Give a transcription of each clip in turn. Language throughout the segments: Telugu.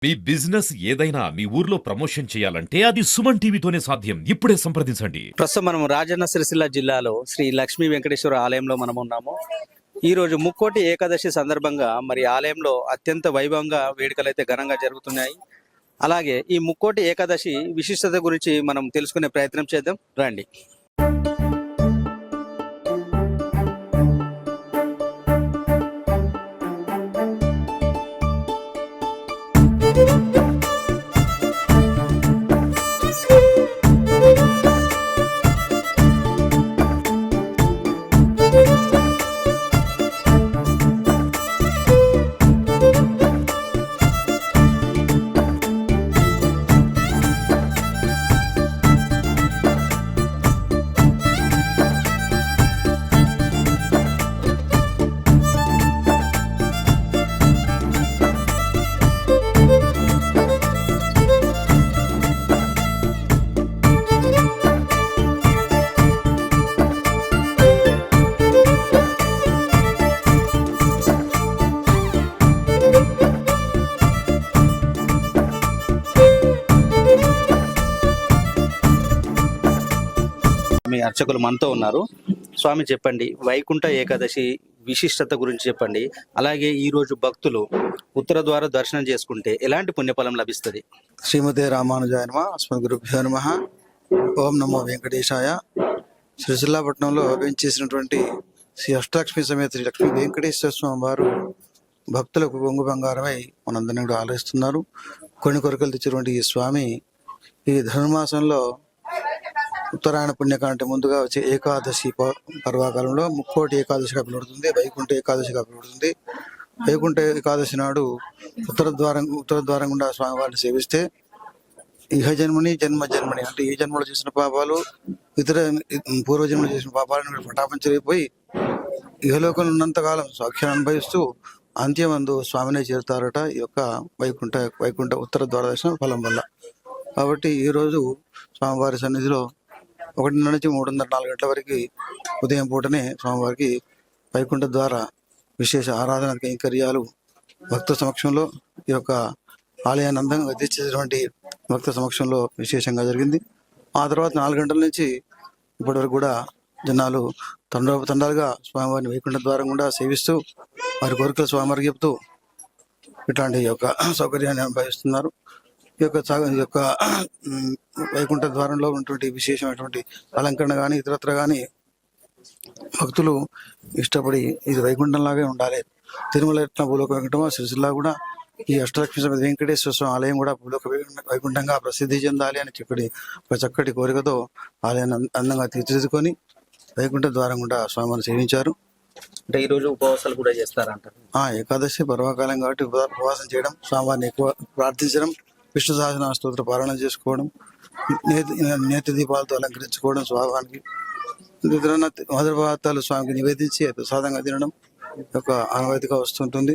మీ బిజినెస్ ఏదైనా మీ ఊర్లో ప్రమోషన్ చేయాలంటే అది సుమన్ టీవీతోనే సాధ్యం. ఇప్పుడే సంప్రదించండి. ప్రస్తుతం మనం రాజన్న సిరిసిల్ల జిల్లాలో శ్రీ లక్ష్మీ వెంకటేశ్వర ఆలయంలో మనం ఉన్నాము. ఈ రోజు ముక్కోటి ఏకాదశి సందర్భంగా మరి ఆలయంలో అత్యంత వైభవంగా వేడుకలు అయితే ఘనంగా జరుగుతున్నాయి. అలాగే ఈ ముక్కోటి ఏకాదశి విశిష్టత గురించి మనం తెలుసుకునే ప్రయత్నం చేద్దాం రండి. మీ అర్చకులు మనతో ఉన్నారు. స్వామి చెప్పండి, వైకుంఠ ఏకాదశి విశిష్టత గురించి చెప్పండి. అలాగే ఈ రోజు భక్తులు ఉత్తర ద్వార దర్శనం చేసుకుంటే ఎలాంటి పుణ్యఫలం లభిస్తుంది? శ్రీమతే రామానుజాయ నమః. అస్మద్ గురుభ్యో నమః. ఓం నమో వెంకటేశాయ. సిరిసిల్లాపట్నంలో వేంచేసినటువంటి శ్రీ అష్టాలక్ష్మి సమేత శ్రీ లక్ష్మీ వెంకటేశ్వర స్వామి వారు భక్తులకు కొంగు బంగారమై మనందరినీ కూడా ఆలోచిస్తున్నారు. కొన్ని కొరకలు తెచ్చినటువంటి ఈ స్వామి ఈ ధనుర్మాసంలో ఉత్తరాయణ పుణ్యకాంటే ముందుగా వచ్చే ఏకాదశి పర్వకాలంలో ముక్కోటి ఏకాదశిగా పిలువడుతుంది, వైకుంఠ ఏకాదశిగా పిలువడుతుంది. వైకుంఠ ఏకాదశి నాడు ఉత్తర ద్వారం గుండా స్వామివారిని సేవిస్తే ఇహ జన్మని జన్మని అంటే ఈ జన్మలో చేసిన పాపాలు ఇతర పూర్వజన్మలో చేసిన పాపాలను పటాపంచలైపోయి ఇహలోకంలో ఉన్నంతకాలం సాక్ష్యాన్ని అనుభవిస్తూ అంత్యమందు స్వామినే చేరుతారట ఈ యొక్క వైకుంఠ ఉత్తర ద్వార దర్శనం ఫలం వల్ల. కాబట్టి ఈరోజు స్వామివారి సన్నిధిలో 1:30 నుంచి 3:30, 4 గంటల వరకు ఉదయం పూటనే స్వామివారికి వైకుంఠ ద్వారా విశేష ఆరాధన కైంకర్యాలు భక్త సమక్షంలో ఈ యొక్క ఆలయాన్ని అందంగా తీర్చేటువంటి భక్త సమక్షంలో విశేషంగా జరిగింది. ఆ తర్వాత 4 గంటల నుంచి ఇప్పటి వరకు కూడా జనాలు తండాలుగా స్వామివారిని వైకుంఠ ద్వారం కూడా సేవిస్తూ వారి కోరికలు స్వామివారికి చెప్తూ ఇట్లాంటి యొక్క సౌకర్యాన్ని అనుభవిస్తున్నారు. ఈ యొక్క వైకుంఠ ద్వారంలో ఉన్నటువంటి విశేషమైనటువంటి అలంకరణ కానీ ఇతరత్ర కానీ భక్తులు ఇష్టపడి ఇది వైకుంఠంలాగే ఉండాలి, తిరుమల ఎట్లా భూలోక వెంకటమో సిరిసిల్ల కూడా ఈ అష్టలక్ష్మి సమేత వెంకటేశ్వర స్వామి ఆలయం కూడా భూలోక వైకుంఠంగా ప్రసిద్ధి చెందాలి అని ఒక చక్కటి కోరికతో ఆలయాన్ని అందంగా తీర్చిదిద్దుకొని వైకుంఠ ద్వారం కూడా స్వామిని సేవించారు. అంటే ఈ రోజు ఉపవాసాలు కూడా చేస్తారంటారు. ఏకాదశి పర్వకాలం కాబట్టి ఉపవాసం చేయడం, స్వామివారిని ఎక్కువ ప్రార్థించడం, విష్ణు సహస్రనామ స్తోత్ర పారాయణ చేసుకోవడం, నేతి దీపాలతో అలంకరించుకోవడం, స్వామికి మధుర పదార్థాలు స్వామికి నివేదించి ప్రసాదంగా తినడం యొక్క ఆనవాయితీగా వస్తుంటుంది.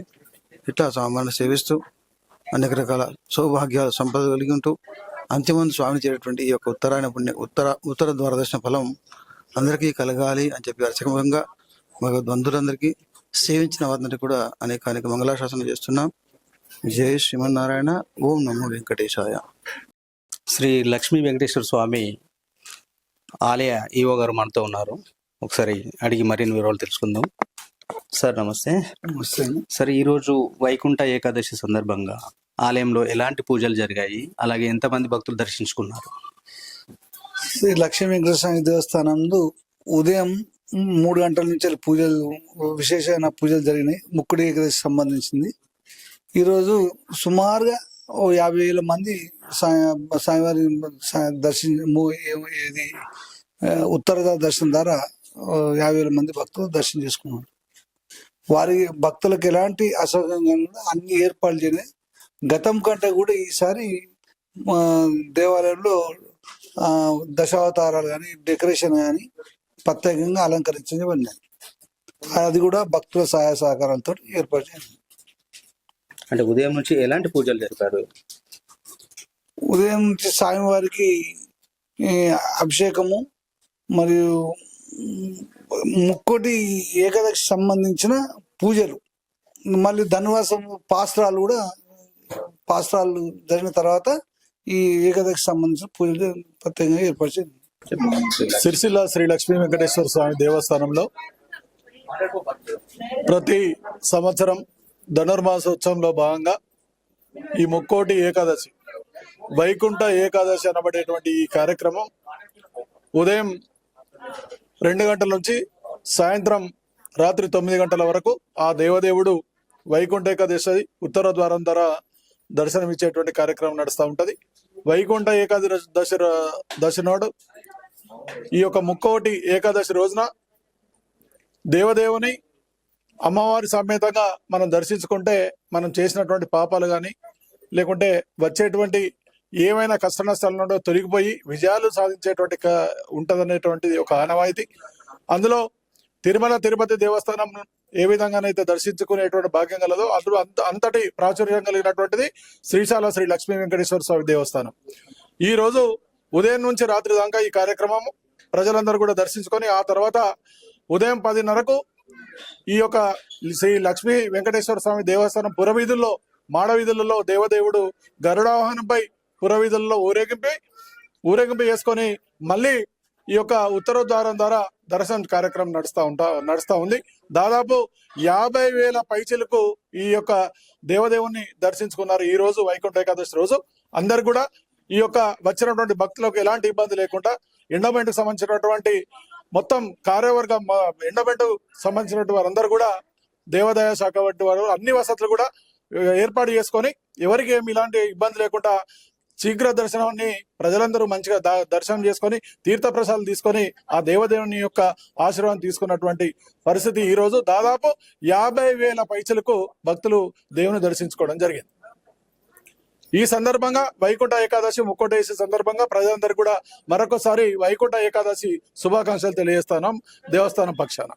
ఇట్లా స్వామిని సేవిస్తూ అనేక రకాల సౌభాగ్యాలు సంపద కలిగి ఉంటూ అంత్యమందు స్వామిని చేరేటువంటి ఈ యొక్క ఉత్తర ద్వారదర్శన ఫలం అందరికీ కలగాలి అని చెప్పి అర్చకంగా బంధువులందరికీ సేవించిన వారందరికీ కూడా అనేక మంగళాశాసనం చేస్తున్నాం. జై శ్రీమన్నారాయణ. ఓం నమో వెంకటేశాయ. శ్రీ లక్ష్మీ వెంకటేశ్వర స్వామి ఆలయ ఈవో గారు మనతో ఉన్నారు. ఒకసారి అడిగి మరిన్ని వివరాలు తెలుసుకుందాం. సార్ నమస్తే. సార్, ఈరోజు వైకుంఠ ఏకాదశి సందర్భంగా ఆలయంలో ఎలాంటి పూజలు జరిగాయి, అలాగే ఎంతమంది భక్తులు దర్శించుకున్నారు? శ్రీ లక్ష్మీ వెంకటేశ్వర స్వామి దేవస్థానంలో ఉదయం 3 గంటల నుంచి పూజలు, విశేషమైన పూజలు జరిగినాయి. ముక్కుడి ఏకాదశి సంబంధించింది. ఈరోజు సుమారుగా 50,000 మంది స్వామివారి ఉత్తర దర్శనం ద్వారా 50,000 మంది భక్తులు దర్శనం చేసుకున్నారు. వారి భక్తులకు ఎలాంటి అసౌకర్యం అన్ని ఏర్పాట్లు చేయలేదు. గతం కంటే కూడా ఈసారి దేవాలయంలో దశావతారాలు కానీ డెకరేషన్ కానీ ప్రత్యేకంగా అలంకరించబడినాయి. అది కూడా భక్తుల సహాయ సహకారాలతో ఏర్పాటు చేయాలి. అంటే ఉదయం నుంచి ఎలాంటి పూజలు జరిపారు? ఉదయం నుంచి స్వామివారికి అభిషేకము మరియు ముక్కోటి ఏకాదశి సంబంధించిన పూజలు, మళ్ళీ ధనువాసం పాస్త్రాలు కూడా పాస్త్రాలు జరిగిన తర్వాత ఈ ఏకాదశి సంబంధించిన పూజలు ప్రత్యేకంగా ఏర్పాటు చేయండి. సిరిసిల్ల శ్రీ లక్ష్మీ వెంకటేశ్వర స్వామి దేవస్థానంలో ప్రతి సంవత్సరం ధనుర్మాసోత్సవంలో భాగంగా ఈ ముక్కోటి ఏకాదశి, వైకుంఠ ఏకాదశి అనబడేటువంటి ఈ కార్యక్రమం ఉదయం 2 గంటల నుంచి సాయంత్రం రాత్రి 9 గంటల వరకు ఆ దేవదేవుడు వైకుంఠ ఏకాదశి ఉత్తర ద్వారం ద్వారా దర్శనమిచ్చేటువంటి కార్యక్రమం నడుస్తూ ఉంటది. వైకుంఠ ఏకాదశి నాడు ఈ యొక్క ముక్కోటి ఏకాదశి రోజున దేవదేవుని అమ్మవారి సమేతంగా మనం దర్శించుకుంటే మనం చేసినటువంటి పాపాలు కానీ లేకుంటే వచ్చేటువంటి ఏమైనా కష్ట నష్టాల నుండి తొలగిపోయి విజయాలు సాధించేటువంటి ఉంటదనేటువంటిది ఒక ఆనవాయితీ. అందులో తిరుమల తిరుపతి దేవస్థానం ఏ విధంగానైతే దర్శించుకునేటువంటి భాగ్యం కలదో అందులో అంతటి ప్రాచుర్యం కలిగినటువంటిది శ్రీశాల శ్రీ లక్ష్మీ వెంకటేశ్వర స్వామి దేవస్థానం. ఈ రోజు ఉదయం నుంచి రాత్రి దాకా ఈ కార్యక్రమం ప్రజలందరూ కూడా దర్శించుకొని ఆ తర్వాత ఉదయం 10:30కు ఈ యొక్క శ్రీ లక్ష్మీ వెంకటేశ్వర స్వామి దేవస్థానం పురవీధుల్లో మాడవీధులలో దేవదేవుడు గరుడావాహనంపై పురవీధుల్లో ఊరేగింపు చేసుకొని మళ్ళీ ఈ యొక్క ఉత్తర ద్వారం ద్వారా దర్శన కార్యక్రమం నడుస్తా ఉంది. దాదాపు 50,000 పైచిలకు ఈ యొక్క దేవదేవుని దర్శించుకున్నారు ఈ రోజు వైకుంఠ ఏకాదశి రోజు. అందరు కూడా ఈ యొక్క వచ్చినటువంటి భక్తులకు ఎలాంటి ఇబ్బంది లేకుండా ఎండోమెంట్ సంబంధించినటువంటి మొత్తం కార్యవర్గం ఎండోమెంట్ సంబంధించినటువంటి వారందరూ కూడా దేవాదాయ శాఖ వంటి వారు అన్ని వసతులు కూడా ఏర్పాటు చేసుకొని ఎవరికి ఏమి ఇలాంటి ఇబ్బంది లేకుండా శీఘ్ర దర్శనాన్ని ప్రజలందరూ మంచిగా దర్శనం చేసుకొని తీర్థ ప్రసాదాలు తీసుకొని ఆ దేవదేవుని యొక్క ఆశీర్వాదం తీసుకున్నటువంటి పరిస్థితి ఈ రోజు దాదాపు 50,000 పైసలకు భక్తులు దేవుని దర్శించుకోవడం జరిగింది. ఈ సందర్భంగా వైకుంఠ ఏకాదశి ముక్కోటి సందర్భంగా ప్రజలందరూ కూడా మరొకసారి వైకుంఠ ఏకాదశి శుభాకాంక్షలు తెలియజేస్తున్నాం దేవస్థానం పక్షాన.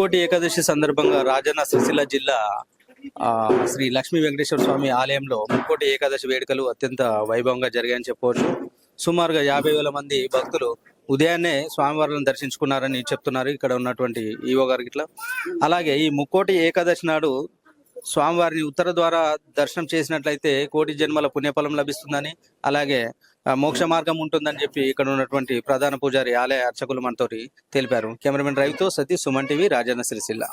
ముక్కోటి ఏకాదశి సందర్భంగా రాజన్న సిరిసిల్ల జిల్లా శ్రీ లక్ష్మీ వెంకటేశ్వర స్వామి ఆలయంలో ముక్కోటి ఏకాదశి వేడుకలు అత్యంత వైభవంగా జరిగాయని చెప్పవచ్చు. సుమారుగా 50,000 మంది భక్తులు ఉదయాన్నే స్వామివారిని దర్శించుకున్నారని చెప్తున్నారు ఇక్కడ ఉన్నటువంటి ఈవో గారు ఇట్లా. అలాగే ఈ ముక్కోటి ఏకాదశి నాడు స్వామివారిని ఉత్తర ద్వారా దర్శనం చేసినట్లయితే కోటి జన్మల పుణ్యఫలం లభిస్తుందని, అలాగే మోక్ష మార్గం ఉంటుందని చెప్పి ఇక్కడ ఉన్నటువంటి ప్రధాన పూజారి ఆలయ అర్చకులు మనతోటి తెలిపారు. కెమెరామెన్ రవితో సతీష్, సుమన్ టీవీ, రాజన్న సిరిసిల్ల.